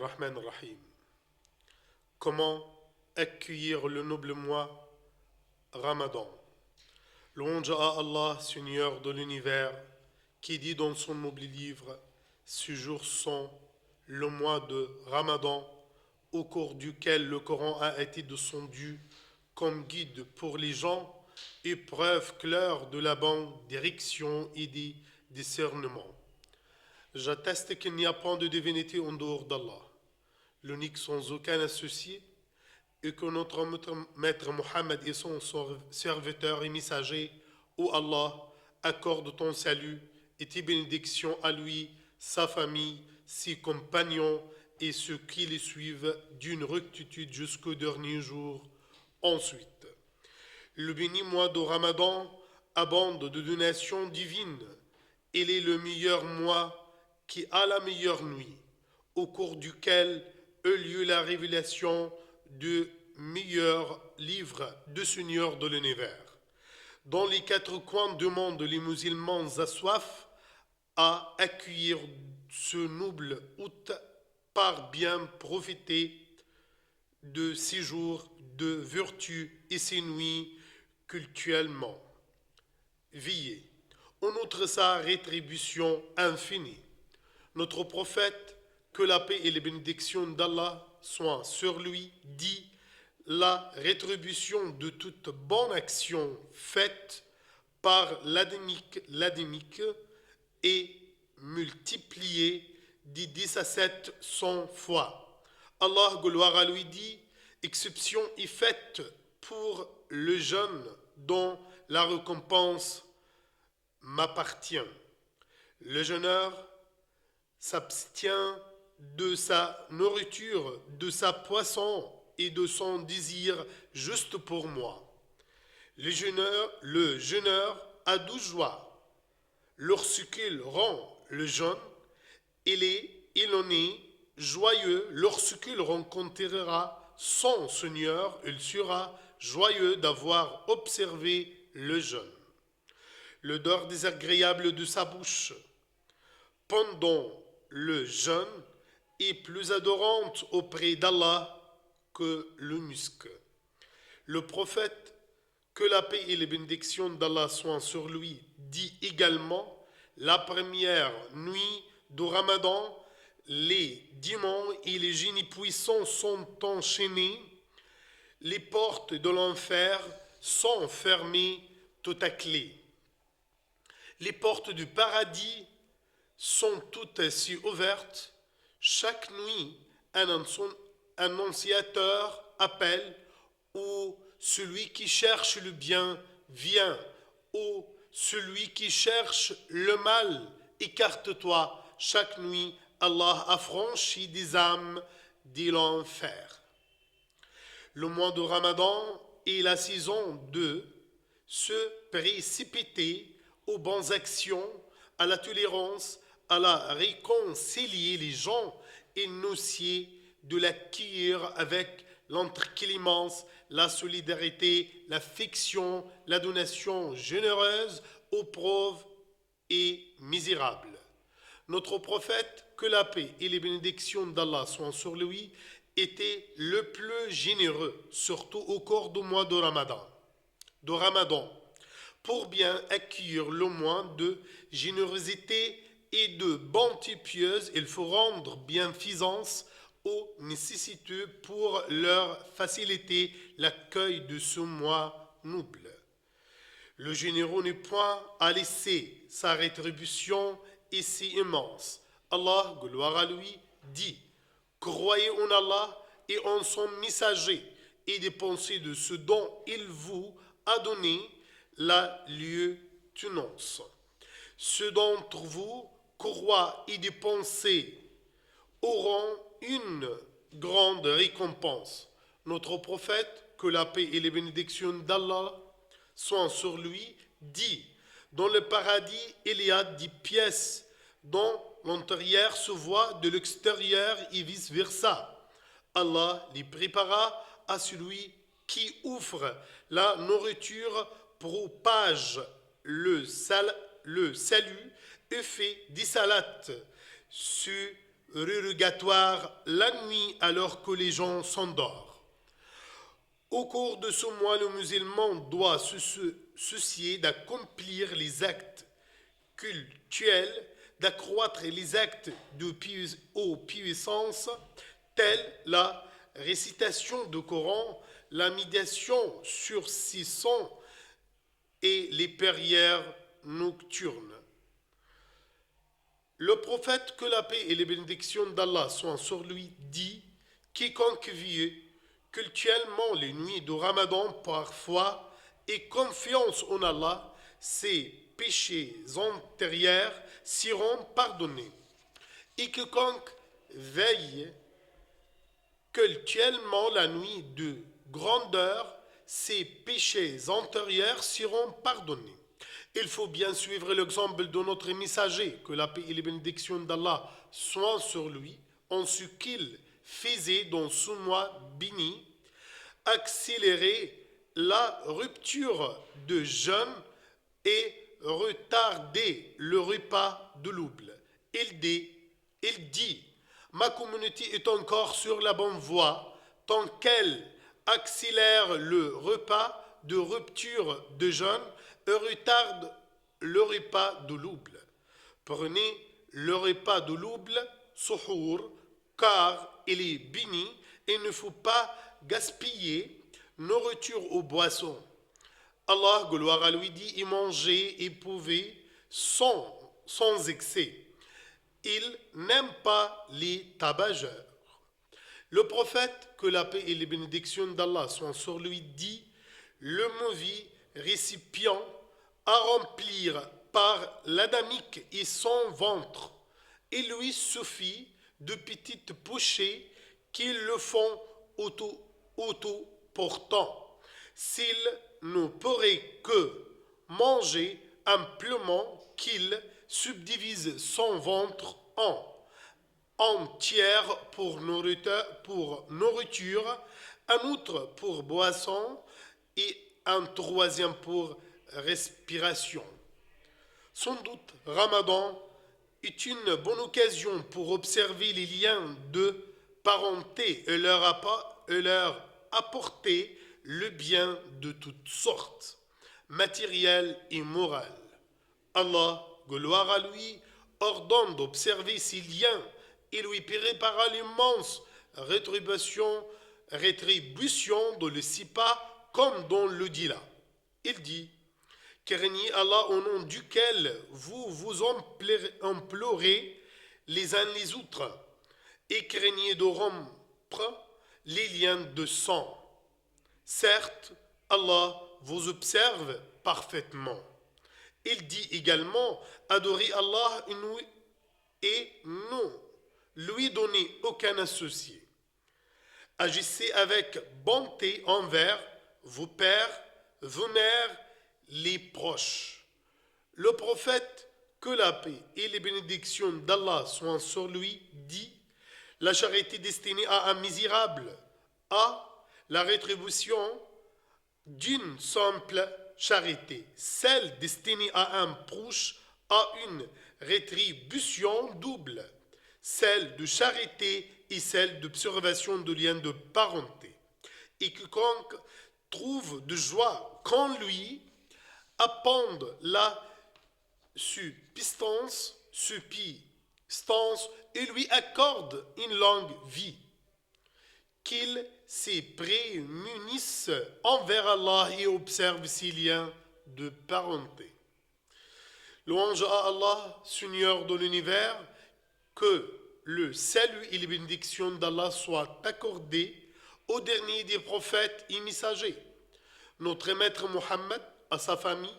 Rahman Rahim. Comment accueillir le noble mois Ramadan? Louange à Allah, Seigneur de l'univers, qui dit dans son noble livre: ce jour sont le mois de Ramadan, au cours duquel le Coran a été descendu comme guide pour les gens et preuve claire de la bonne direction et des discernements. J'atteste qu'il n'y a point de divinité en dehors d'Allah, l'unique sans aucun associé, et que notre maître Mohammed est son serviteur et messager. Ô Allah, accorde ton salut et tes bénédictions à lui, sa famille, ses compagnons et ceux qui les suivent d'une rectitude jusqu'au dernier jour. Ensuite, le béni mois de Ramadan abonde de donations divines. Il est le meilleur mois qui a la meilleure nuit, au cours duquel eut lieu la révélation du meilleur livre du Seigneur de l'univers. Dans les quatre coins du monde, les musulmans assoiffent à accueillir ce noble août par bien profiter de ces jours de vertu et ces nuits cultuellement. Veillez, en outre sa rétribution infinie. Notre prophète, que la paix et les bénédictions d'Allah soient sur lui, dit: la rétribution de toute bonne action faite par l'adémique est multipliée de 10 à 700 fois. Allah, gloire à lui, dit: exception est faite pour le jeûne dont la récompense m'appartient. Le jeûneur s'abstient de sa nourriture, de sa poisson et de son désir juste pour moi. Le jeûneur a 12 joies. Lorsqu'il rend le jeûne, il en est joyeux. Lorsqu'il rencontrera son Seigneur, il sera joyeux d'avoir observé le jeûne. L'odeur désagréable de sa bouche pendant le jeûne est plus adorante auprès d'Allah que le musc. Le prophète, que la paix et les bénédictions d'Allah soient sur lui, dit également: la première nuit du Ramadan, les démons et les génies puissants sont enchaînés, les portes de l'enfer sont fermées tout à clé. Les portes du paradis sont toutes ainsi ouvertes. Chaque nuit, un annonciateur appelle: ou celui qui cherche le bien vient, ou celui qui cherche le mal écarte-toi. Chaque nuit, Allah affranchit des âmes de l'enfer. Le mois de Ramadan est la saison de se précipiter aux bonnes actions, à la tolérance, à la réconcilier les gens et négocier de l'accueillir avec l'entreclémence, la solidarité, l'affection, la donation généreuse aux pauvres et misérables. Notre prophète, que la paix et les bénédictions d'Allah soient sur lui, était le plus généreux, surtout au cours du mois de Ramadan. Pour bien accueillir le mois de générosité et de bonté pieuse, il faut rendre bienfaisance aux nécessiteux pour leur faciliter l'accueil de ce mois noble. Le généreux n'est point à laisser sa rétribution est si immense. Allah, gloire à lui, dit: croyez en Allah et en son messager et dépensez de ce dont il vous a donné la lieutenance. Ceux d'entre vous croient et dépensent auront une grande récompense. Notre prophète, que la paix et les bénédictions d'Allah soient sur lui, dit: dans le paradis, il y a 10 pièces dont l'intérieur se voit de l'extérieur et vice-versa. Allah les prépara à celui qui ouvre la nourriture, propage le salut et fait des salades. Ce rogatoire la nuit alors que les gens s'endorment. Au cours de ce mois, le musulman doit se soucier d'accomplir les actes cultuels, d'accroître les actes de puissance tels la récitation du Coran, la méditation sur 600 et les prières nocturnes. Le prophète, que la paix et les bénédictions d'Allah soient sur lui, dit: quiconque vit cultuellement les nuits du Ramadan par foi et confiance en Allah, ses péchés antérieurs seront pardonnés. Et quiconque veille cultuellement la nuit de grandeur, ses péchés antérieurs seront pardonnés. Il faut bien suivre l'exemple de notre messager, que la paix et les bénédictions d'Allah soient sur lui, en ce qu'il faisait dans ce mois béni, accélérer la rupture de jeûne et retarder le repas de l'ouble. Il dit: ma communauté est encore sur la bonne voie tant qu'elle accélère le repas de rupture de jeûne et retarde le repas de l'ouble. Prenez le repas de l'ouble, suhour, car il est béni et il ne faut pas gaspiller nourriture ou boissons. Allah, gloire à lui, dit: y manger et pouvez sans excès. Il n'aime pas les tabageurs. Le prophète, que la paix et les bénédictions d'Allah soient sur lui, dit: le mauvais récipient à remplir par l'adamique et son ventre, il lui suffit de petites bouchées qui le font auto-portant. S'il ne pourrait que manger amplement, qu'il subdivise son ventre en tiers pour nourriture, un autre pour boisson et un troisième pour respiration. Sans doute, Ramadan est une bonne occasion pour observer les liens de parenté et leur apporter le bien de toutes sortes, matériel et moral. Allah, gloire à lui, ordonne d'observer ces liens et lui préparera l'immense rétribution de le sipa comme dans le dit là. Il dit: craignez Allah au nom duquel vous vous implorez les uns les autres, et craignez de rompre les liens de sang. Certes, Allah vous observe parfaitement. Il dit également: adorez Allah et ne lui donnez aucun associé. Agissez avec bonté envers vos pères, vos mères, les proches. Le prophète, que la paix et les bénédictions d'Allah soient sur lui, dit: la charité destinée à un misérable a la rétribution d'une simple charité. Celle destinée à un proche a une rétribution double, celle de charité et celle d'observation de liens de parenté. Et quiconque trouve de joie qu'en lui appende la subsistance et lui accorde une longue vie, qu'il se prémunisse envers Allah et observe ses liens de parenté. Louange à Allah, Seigneur de l'univers, que le salut et les bénédictions d'Allah soient accordés au dernier des prophètes et messagers, notre maître Mohammed, à sa famille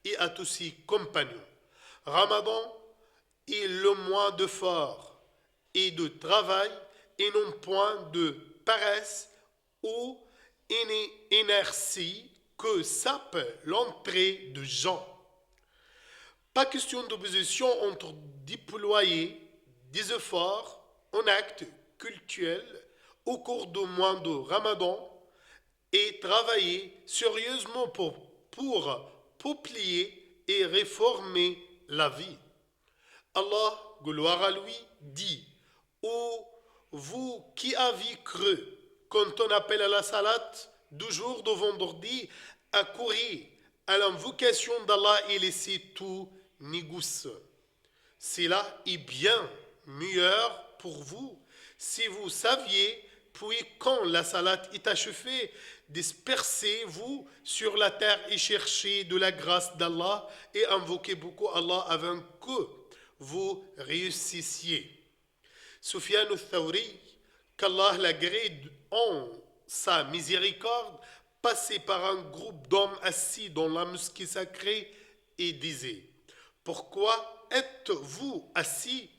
et à tous ses compagnons. Ramadan est le mois de fort et de travail et non point de paresse ou inertie que sape l'entrée de gens. Pas question d'opposition entre déployer des efforts en actes cultuels au cours du mois de Ramadan et travailler sérieusement pour peupler et réformer la vie. Allah, gloire à lui, dit: Ou vous qui avez cru, quand on appelle à la salat du jour de vendredi, accourez à l'invocation d'Allah et laissez tout négoce. Cela est bien meilleur pour vous si vous saviez, puis quand la salat est achevée, dispersez-vous sur la terre et cherchez de la grâce d'Allah et invoquez beaucoup Allah avant que vous réussissiez. Sufyan al-Thawri, qu'Allah l'agrée en sa miséricorde, passait par un groupe d'hommes assis dans la mosquée sacrée et disait: Pourquoi êtes-vous assis?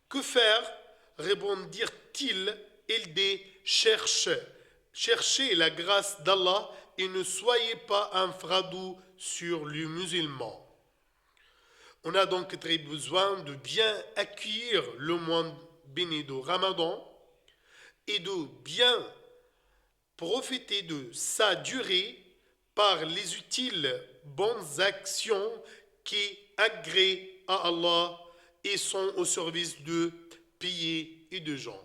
Que faire? Répondirent-ils. Il dit: cherchez la grâce d'Allah et ne soyez pas un fardeau sur les musulmans. On a donc très besoin de bien accueillir le mois béni de Ramadan et de bien profiter de sa durée par les utiles bonnes actions qui agréent à Allah et sont au service de pays et de gens.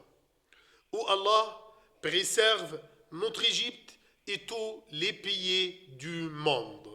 Où Allah préserve notre Égypte et tous les pays du monde.